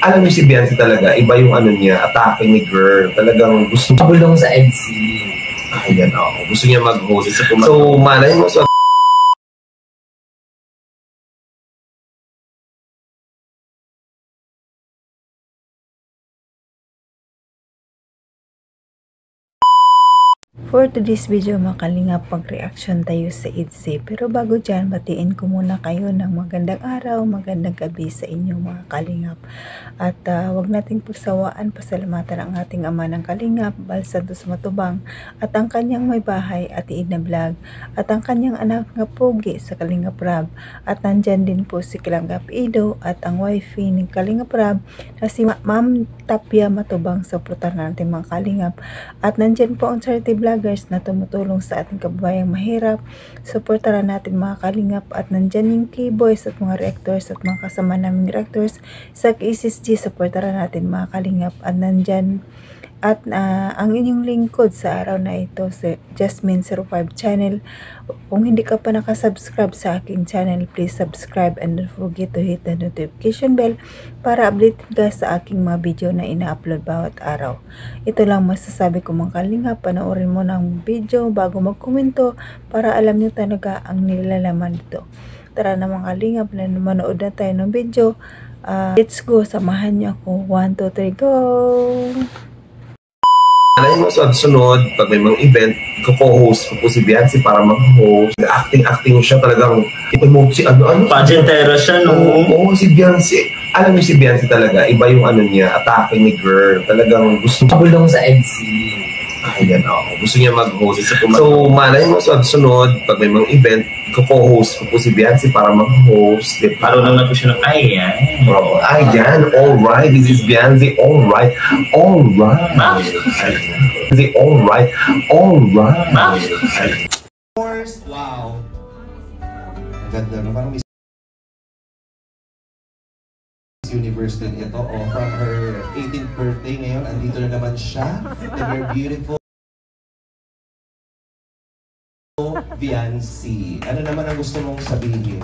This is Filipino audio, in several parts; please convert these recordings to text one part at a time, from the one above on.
Alam niyo si Biancy talaga, iba yung ano niya, atake ni girl. Talagang gusto niya bulong sa EDC. Ayan, ako. Gusto niya mag-host. So, malay mo sa For today's video mga kalingap, pag-reaction tayo sa EDC. Pero bago dyan, batiin ko muna kayo ng magandang araw, magandang gabi sa inyo mga kalingap. At wag nating pagsawaan, pasalamatan ang ating ama ng kalingap, Bal Santos Matubang, at ang kanyang may bahay, Ate Edna Vlog, at ang kanyang anak nga Pogi sa Kalingap Rab. At nandyan din po si Kalingap Ido at ang wifey ni Kalingap Rab na si Ma'am Tapia Matubang. Suportahan natin mga kalingap. At nandyan po ang charity vloggers na tumutulong sa ating kababayang mahirap. Suportahan natin mga kalingap. At nandyan yung K-boys at mga reactors at mga kasama naming reactors sa KSSG. Suportahan natin mga kalingap. At nandyan at ang inyong lingkod sa araw na ito sa Jasmine05 channel. Kung hindi ka pa nakasubscribe sa aking channel, please subscribe and don't forget to hit the notification bell para update ka sa aking mga video na ina-upload bawat araw. Ito lang masasabi ko mga kalingap, panoorin mo ng video bago magkomento para alam nyo talaga ang nilalaman dito. Tara na mga kalingap, na manood na tayo ng video. Let's go, samahan nyo ako. 1, 2, 3, go! Alay mo sa sunod, pag may mga event, ko-host ko po si Biancy para mag-host. Acting siya talagang, ipag-move si ano. Pageantera siya, no? Oo, si Biancy. Alam niyo si Biancy talaga, iba yung ano niya, atake ni girl. Talagang gusto niya bulong sa EDC. Ayan, ako. Gusto niya mag-host. So, malay mo sa sunod, pag may mga event, ko-host ko po si Biancy para mag-host. Parang na po siya ng ayan. Bro, ayan, alright. This is Biancy, alright. Alright. Biancy, alright. Alright. Wow. Ganda na. Parang Miss Universe din ito. Oh, from her 18th birthday ngayon, andito na naman siya. And her beautiful Biancy. Ano naman ang gusto mong sabihin?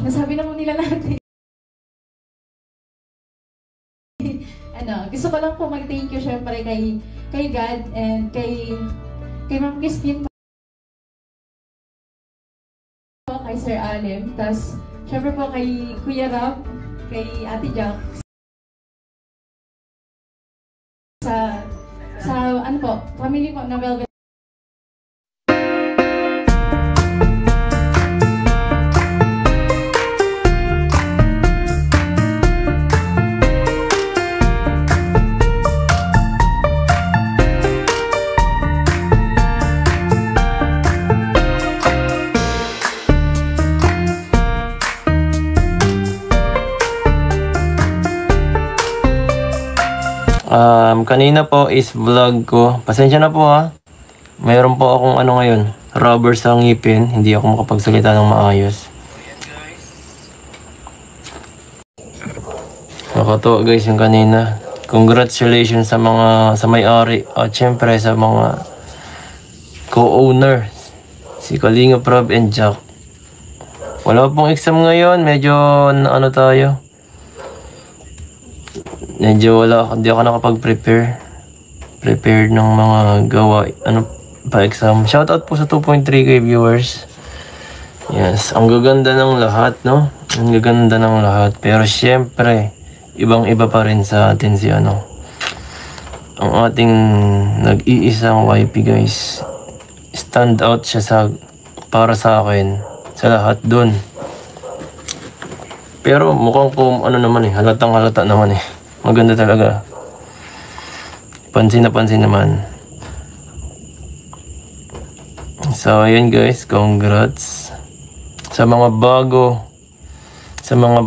Nasabi naman nila lahat. Gusto ko lang po mag-thank you syempre kay God and kay Ma'am Christine po, kay Sir Alem, tas syempre po kay Kuya Rab, kay Ate Jack sa ano po, family po na Velvet. Kanina po is vlog ko. Pasensya na po ha. Mayroon po akong ano ngayon, rubber sa ngipin. Hindi ako makapagsalita ng maayos. Nakatuwa guys yung kanina. Congratulations sa mga sa may-ari at syempre sa mga co-owner. Si Kalingap Rab and Jack. Wala pong exam ngayon. Medyo ano tayo. Medyo hindi ako nakapag-prepare ng mga gawa, pa-exam. Shoutout po sa 2.3k viewers. Yes, ang gaganda ng lahat, no? Ang gaganda ng lahat. Pero syempre, ibang-iba pa rin sa atin si ang ating nag-iisang YP guys. Stand out siya para sa akin, sa lahat dun. Pero mukhang po, halatang halata naman eh. Maganda talaga. Pansin naman. So, ayun guys. Congrats. Sa mga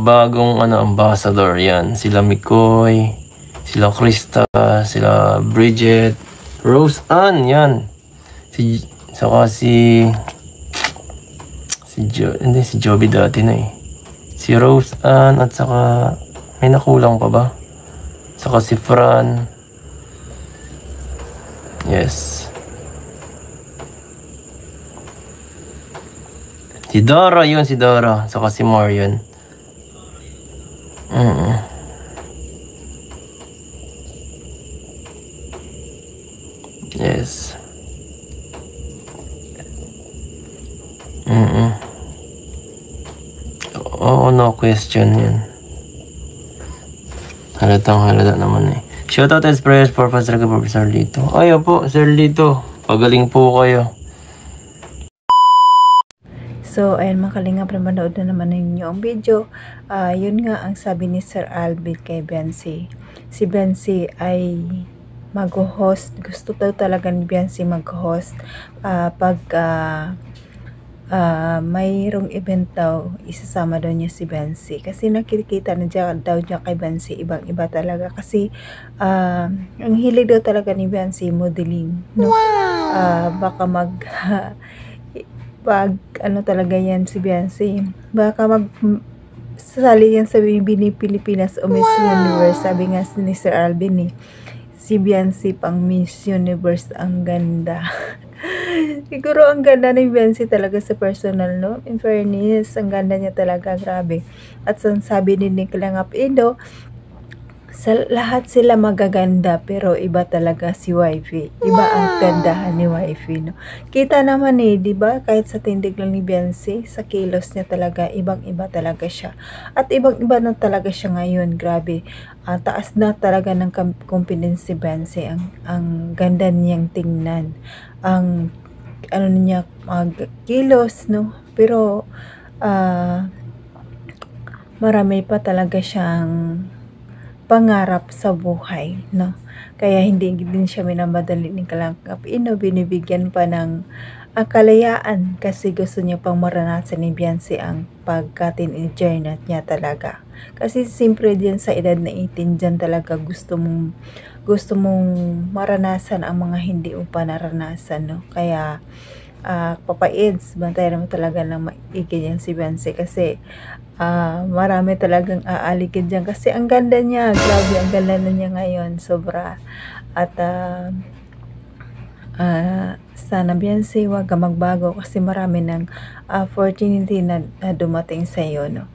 bagong ambassador. Yan. Sila Mikoy, sila Krista, sila Bridget, Rose Ann. Yan. Si Joby dati na eh. Si Rose Ann at saka may nakulang pa ba? Saka si Fran. Yes. Si Dara yun, si Dara. Saka si Marian. Yes. Oo, no question yun. Halata naman eh. Shoutout and prayers for Pastor Sir Lito. Ayo po, Sir Lito. Pagaling po kayo. So, ayan mga kalingap, manood na naman ninyo ang video. Yun nga ang sabi ni Sir Alvin kay Biancy. Si Biancy ay mag-host. Gusto daw talaga ni Biancy mag-host pag mayroong event daw, isasama daw niya si Biancy. Kasi nakikita na daw niya kay Biancy, ibang-iba talaga. Kasi ang hilig daw talaga ni Biancy, modeling. No? Baka pag ano talaga yan si Biancy, baka sasali yan sa Bini Pilipinas o Miss Universe. Sabi nga ni Sir Alvin si Biancy pang Miss Universe, ang ganda. Siguro ang ganda ni Biancy talaga sa personal, no? In fairness, ang ganda niya talaga, grabe. At sabi ni Kalingap Indo, sa lahat sila magaganda, pero iba talaga si Wifey. Iba ang gandahan ni Wifey, no? Kita naman di ba? Kahit sa tindig lang ni Biancy, sa kilos niya talaga, ibang-iba talaga siya. At ibang-iba na talaga siya ngayon, grabe. Taas na talaga ng confidence si Biancy. Ang ganda niyang tingnan. Ang ano niya, kilos, no? Pero marami pa talaga siyang pangarap sa buhay, no? Kaya hindi din siya minamadali ni Kalingap Indo, binibigyan pa ng kalayaan kasi gusto niya pang maranasan ni Biancy ang pagka-teenager niya talaga. Kasi siyempre din sa edad na 18 dyan talaga gusto mong maranasan ang mga hindi mo pa naranasan, no? Kaya Papa-Eds, bantayan mo talaga ng maigi yan si Biancy kasi marami talagang aaligid dyan kasi ang ganda niya, grabe, ang ganda na niya ngayon, sobra. At sana Biancy, wag ka magbago kasi marami ng opportunity na dumating sa iyo, no?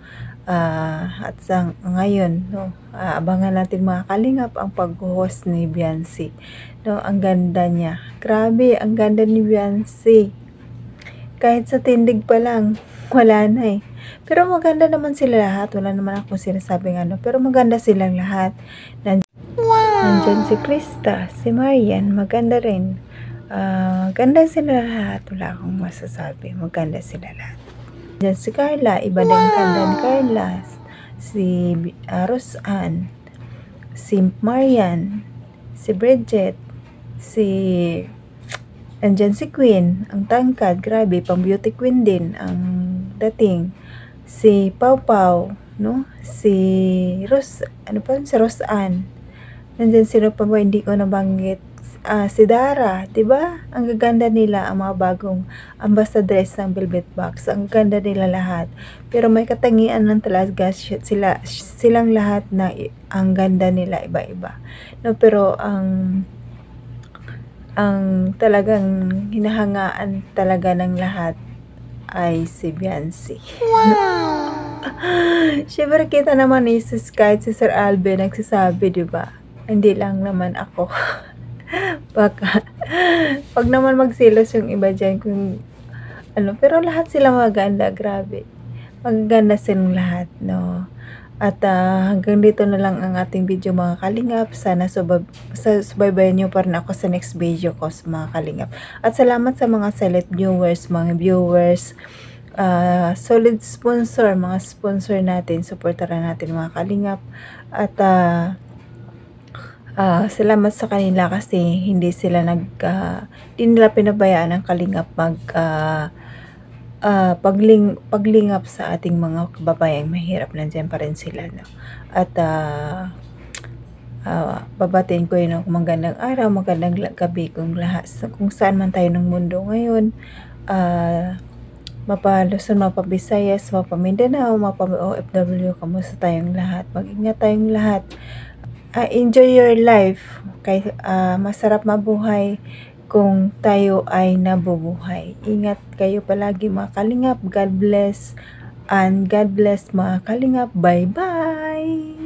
At sa ngayon, no, abangan natin mga kalingap ang pag-host ni Biancy, no? Ang ganda niya, grabe, ang ganda ni Biancy. Kahit sa tindig pa lang, wala na Pero maganda naman sila lahat. Wala naman akong sinasabing ano. Pero maganda silang lahat. Nandyan si Krista, si Marian, maganda rin. Maganda sila lahat. Wala akong masasabi. Maganda sila lahat. Nandyan si Carla, iba din ganda ni Carla. Si Roseanne, si Marian, si Bridget, andyan si Queen, ang tangkad, grabe, pang beauty queen din ang dating. Si Pau Pau, no? Si Roseanne. Nandyan sino pa ba, hindi ko nabanggit. Si Dara, 'di ba? Ang gaganda nila, ang mga bagong ambassadress ng Velvet Box. Ang ganda nila lahat. Pero may katangian ng talaga silang lahat na ang ganda nila iba-iba. No, pero ang talagang hinahangaan talaga ng lahat ay si Biancy. Wow! Siyempre kita naman kahit si Sir Alvin nagsasabi, di ba? Hindi lang naman ako. Baka, pag naman magsilos yung iba dyan kung ano, pero lahat sila maganda, grabe. Magaganda silang lahat, no? At hanggang dito na lang ang ating video mga kalingap. Sana subaybayan nyo pa rin ako sa next video ko mga kalingap. At salamat sa mga select viewers, solid sponsor, mga sponsor natin. Supportaran natin mga kalingap. At salamat sa kanila kasi hindi nila pinabayaan ang kalingap paglingap sa ating mga kababayang mahirap. Nandiyan pa rin sila, no? At babatiin ko yun ng magandang araw, magandang gabi kung saan man tayo ng mundo ngayon, mapa Luzon, mapa Visayas, mapa Mindanao, mapa OFW, kamusta tayong lahat? Mag-ingat tayong lahat. Enjoy your life. Masarap mabuhay kung tayo ay nabubuhay. Ingat kayo palagi mga kalingap. God bless and God bless mga kalingap. Bye-bye!